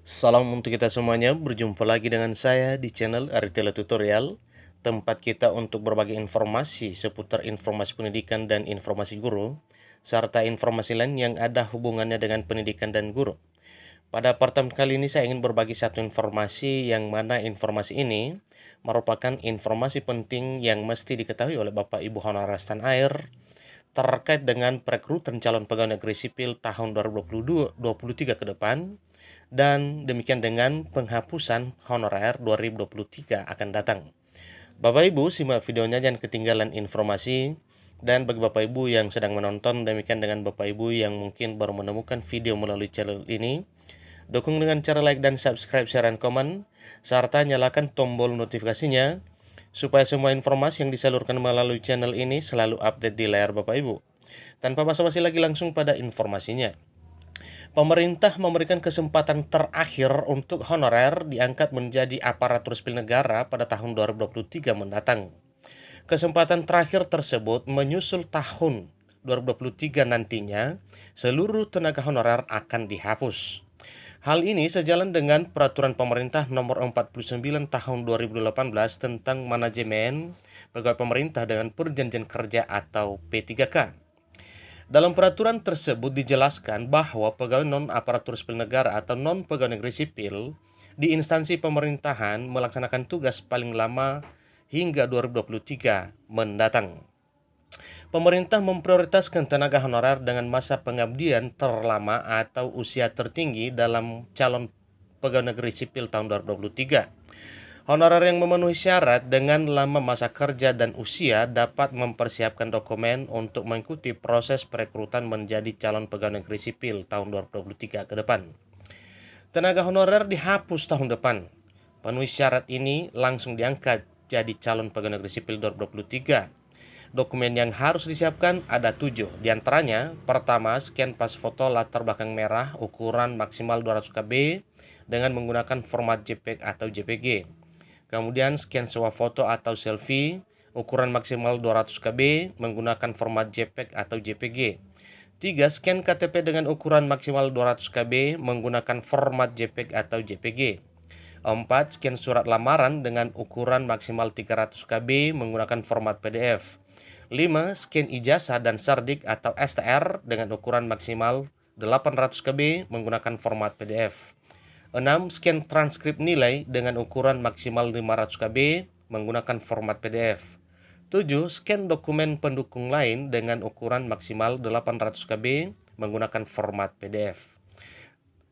Salam untuk kita semuanya, berjumpa lagi dengan saya di channel Aritela Tutorial, tempat kita untuk berbagi informasi seputar informasi pendidikan dan informasi guru, serta informasi lain yang ada hubungannya dengan pendidikan dan guru. Pada pertemuan kali ini saya ingin berbagi satu informasi yang mana informasi ini merupakan informasi penting yang mesti diketahui oleh Bapak Ibu honorer tanah air terkait dengan perekrutan calon pegawai negeri sipil tahun 2022-2023 ke depan, dan demikian dengan penghapusan honorer 2023 akan datang. Bapak Ibu simak videonya, jangan ketinggalan informasi. Dan bagi Bapak Ibu yang sedang menonton, demikian dengan Bapak Ibu yang mungkin baru menemukan video melalui channel ini, dukung dengan cara like dan subscribe, share, dan komen, serta nyalakan tombol notifikasinya supaya semua informasi yang disalurkan melalui channel ini selalu update di layar Bapak Ibu. Tanpa basa-basi lagi, langsung pada informasinya. Pemerintah memberikan kesempatan terakhir untuk honorer diangkat menjadi aparatur sipil negara pada tahun 2023 mendatang. Kesempatan terakhir tersebut menyusul tahun 2023 nantinya seluruh tenaga honorer akan dihapus. Hal ini sejalan dengan Peraturan Pemerintah Nomor 49 Tahun 2018 tentang Manajemen Pegawai Pemerintah dengan Perjanjian Kerja atau P3K. Dalam peraturan tersebut dijelaskan bahwa pegawai non-aparatur sipil negara atau non-pegawai negeri sipil di instansi pemerintahan melaksanakan tugas paling lama hingga 2023 mendatang. Pemerintah memprioritaskan tenaga honorer dengan masa pengabdian terlama atau usia tertinggi dalam calon pegawai negeri sipil tahun 2023. Honorer yang memenuhi syarat dengan lama masa kerja dan usia dapat mempersiapkan dokumen untuk mengikuti proses perekrutan menjadi calon pegawai negeri sipil tahun 2023 ke depan. Tenaga honorer dihapus tahun depan. Penuhi syarat ini langsung diangkat jadi calon pegawai negeri sipil 2023. Dokumen yang harus disiapkan ada 7, diantaranya: pertama, scan pas foto latar belakang merah ukuran maksimal 200 KB dengan menggunakan format JPEG atau JPG. Kemudian scan swafoto atau selfie ukuran maksimal 200 KB menggunakan format JPEG atau JPG. 3. Scan KTP dengan ukuran maksimal 200 KB menggunakan format JPEG atau JPG. 4. Scan surat lamaran dengan ukuran maksimal 300 KB menggunakan format PDF. 5. Scan ijazah dan sardik atau STR dengan ukuran maksimal 800 KB menggunakan format PDF. 6. Scan transkrip nilai dengan ukuran maksimal 500 KB menggunakan format PDF. 7. Scan dokumen pendukung lain dengan ukuran maksimal 800 KB menggunakan format PDF.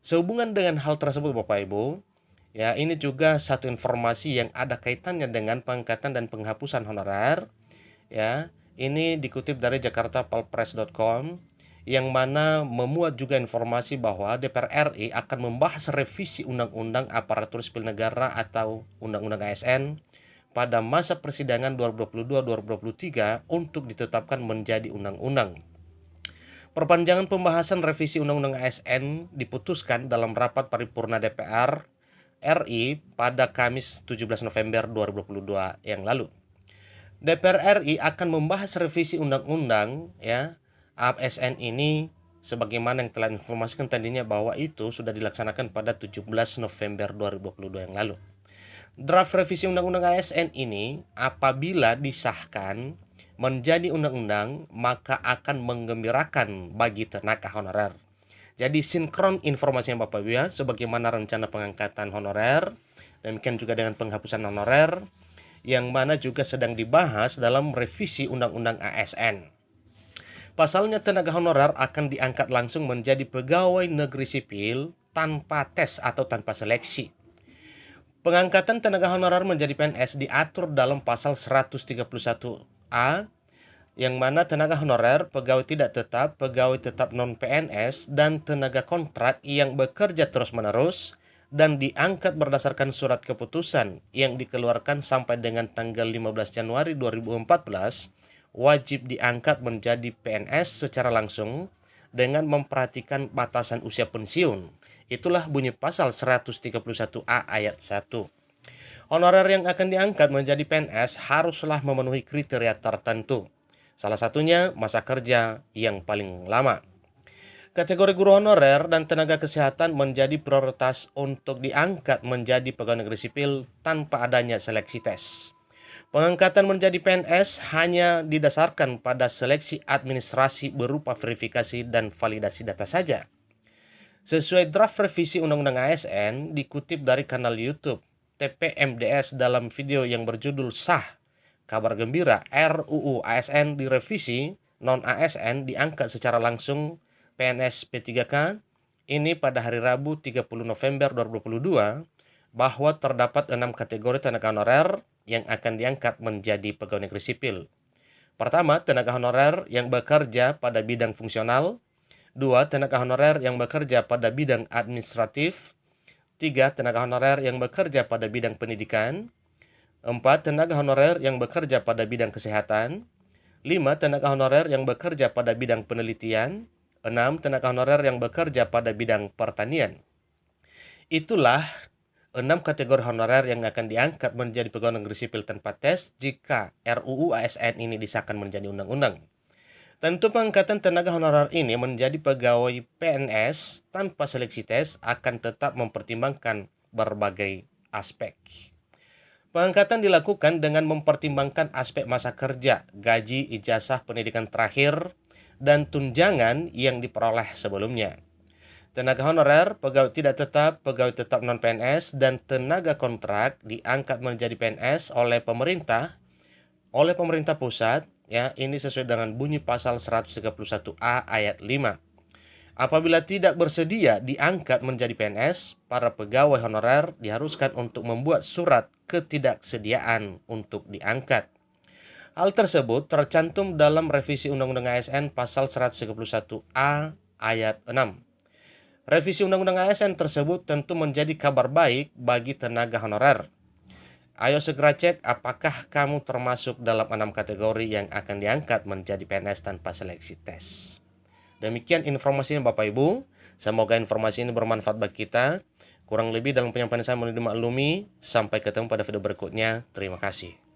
Sehubungan dengan hal tersebut Bapak Ibu, ya, ini juga satu informasi yang ada kaitannya dengan pengangkatan dan penghapusan honorer. Ya, ini dikutip dari jakartapalpress.com, yang mana memuat juga informasi bahwa DPR RI akan membahas revisi Undang-Undang Aparatur Sipil Negara atau Undang-Undang ASN pada masa persidangan 2022-2023 untuk ditetapkan menjadi undang-undang. Perpanjangan pembahasan revisi Undang-Undang ASN diputuskan dalam rapat paripurna DPR RI pada Kamis 17 November 2022 yang lalu. DPR RI akan membahas revisi undang-undang, ya, ASN ini sebagaimana yang telah informasikan tadinya bahwa itu sudah dilaksanakan pada 17 November 2022 yang lalu. Draft revisi undang-undang ASN ini apabila disahkan menjadi undang-undang maka akan menggembirakan bagi tenaga honorer. Jadi sinkron informasinya Bapak Ibu ya, sebagaimana rencana pengangkatan honorer, demikian juga dengan penghapusan honorer yang mana juga sedang dibahas dalam revisi undang-undang ASN. Pasalnya tenaga honorer akan diangkat langsung menjadi pegawai negeri sipil tanpa tes atau tanpa seleksi. Pengangkatan tenaga honorer menjadi PNS diatur dalam pasal 131A, yang mana tenaga honorer, pegawai tidak tetap, pegawai tetap non-PNS, dan tenaga kontrak yang bekerja terus-menerus dan diangkat berdasarkan surat keputusan yang dikeluarkan sampai dengan tanggal 15 Januari 2014 wajib diangkat menjadi PNS secara langsung dengan memperhatikan batasan usia pensiun. Itulah bunyi pasal 131A ayat 1. Honorer yang akan diangkat menjadi PNS haruslah memenuhi kriteria tertentu. Salah satunya masa kerja yang paling lama. Kategori guru honorer dan tenaga kesehatan menjadi prioritas untuk diangkat menjadi pegawai negeri sipil tanpa adanya seleksi tes. Pengangkatan menjadi PNS hanya didasarkan pada seleksi administrasi berupa verifikasi dan validasi data saja. Sesuai draft revisi Undang-Undang ASN dikutip dari kanal YouTube TPMDS dalam video yang berjudul Sah, Kabar Gembira RUU ASN direvisi, non-ASN diangkat secara langsung PNS P3K ini pada hari Rabu 30 November 2022 bahwa terdapat 6 kategori tenaga honorer yang akan diangkat menjadi pegawai negeri sipil. Pertama, tenaga honorer yang bekerja pada bidang fungsional. 2. Tenaga honorer yang bekerja pada bidang administratif. 3. Tenaga honorer yang bekerja pada bidang pendidikan. 4. Tenaga honorer yang bekerja pada bidang kesehatan. 5. Tenaga honorer yang bekerja pada bidang penelitian. 6. Tenaga honorer yang bekerja pada bidang pertanian. Itulah 6 kategori honorer yang akan diangkat menjadi pegawai negeri sipil tanpa tes jika RUU ASN ini disahkan menjadi undang-undang. Tentu pengangkatan tenaga honorer ini menjadi pegawai PNS tanpa seleksi tes akan tetap mempertimbangkan berbagai aspek. Pengangkatan dilakukan dengan mempertimbangkan aspek masa kerja, gaji, ijazah pendidikan terakhir, dan tunjangan yang diperoleh sebelumnya. Tenaga honorer, pegawai tidak tetap, pegawai tetap non-PNS, dan tenaga kontrak diangkat menjadi PNS oleh pemerintah pusat, ya, ini sesuai dengan bunyi pasal 131A ayat 5. Apabila tidak bersedia diangkat menjadi PNS, para pegawai honorer diharuskan untuk membuat surat ketidaksediaan untuk diangkat. Hal tersebut tercantum dalam revisi Undang-Undang ASN pasal 131A ayat 6. Revisi Undang-Undang ASN tersebut tentu menjadi kabar baik bagi tenaga honorer. Ayo segera cek apakah kamu termasuk dalam 6 kategori yang akan diangkat menjadi PNS tanpa seleksi tes. Demikian informasinya Bapak Ibu. Semoga informasi ini bermanfaat bagi kita. Kurang lebih dalam penyampaian saya mohon dimaklumi. Sampai ketemu pada video berikutnya. Terima kasih.